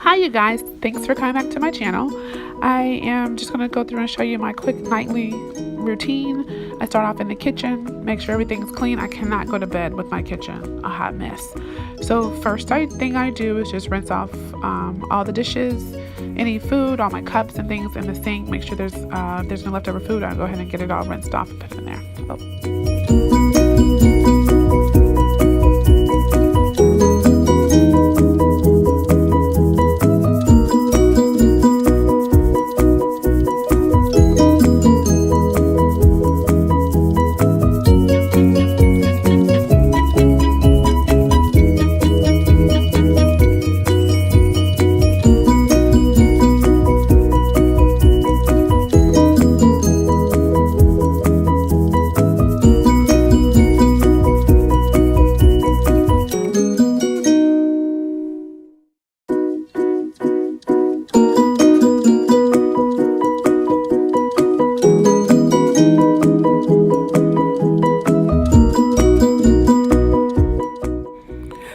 Hi you guys, thanks for coming back to my channel. I am just going to go through and show you my quick nightly routine. I start off in the kitchen, make sure everything's clean. I cannot go to bed with my kitchen a hot mess. So first thing I do is just rinse off all the dishes, any food, all my cups and things in the sink. Make sure there's no leftover food. I'll go ahead and get it all rinsed off and put it in there.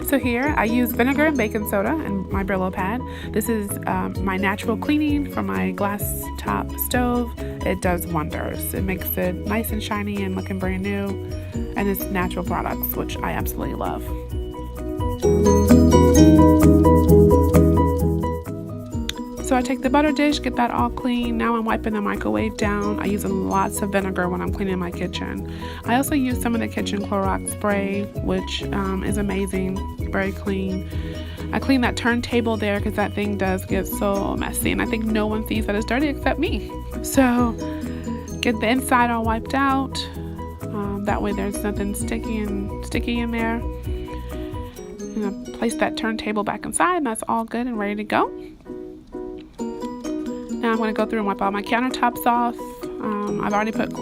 So here I use vinegar and baking soda in my Brillo pad. This is my natural cleaning from my glass top stove. It does wonders. It makes it nice and shiny and looking brand new, and it's natural products, which I absolutely love. So I take the butter dish, get that all clean. Now I'm wiping the microwave down. I use lots of vinegar when I'm cleaning my kitchen. I also use some of the kitchen Clorox spray, which is amazing, very clean. I clean that turntable there because that thing does get so messy, and I think no one sees that it's dirty except me. So get the inside all wiped out. That way there's nothing sticky in there. And I place that turntable back inside, and that's all good and ready to go. Now I'm going to go through and wipe all my countertops off. I've already put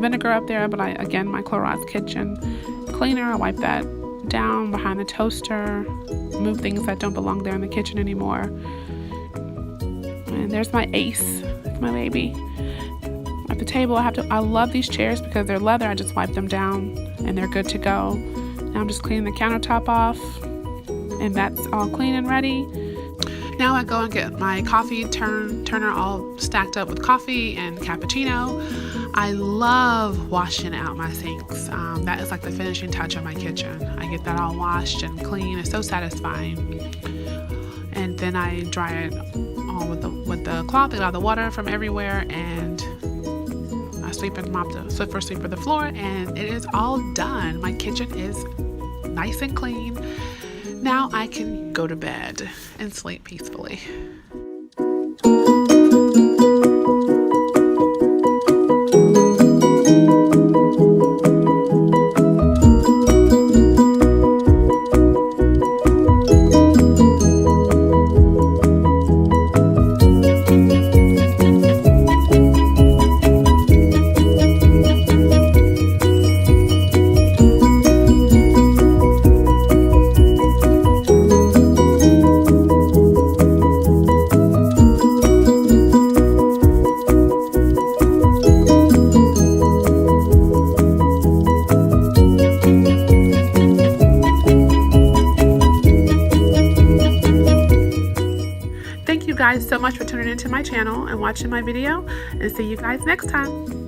vinegar up there, but again, my Clorox kitchen cleaner, I wipe that down behind the toaster, move things that don't belong there in the kitchen anymore. And there's my Ace, my baby. At the table, I love these chairs because they're leather. I just wipe them down and they're good to go. Now I'm just cleaning the countertop off, and that's all clean and ready. Now I go and get my coffee turner all stacked up with coffee and cappuccino. I love washing out my sinks. That is like the finishing touch of my kitchen. I get that all washed and clean. It's so satisfying. And then I dry it all with the cloth, get all the water from everywhere, and I sweep and mop the floor, and it is all done. My kitchen is nice and clean. Now I can go to bed and sleep peacefully. Thank you guys so much for tuning into my channel and watching my video, and see you guys next time.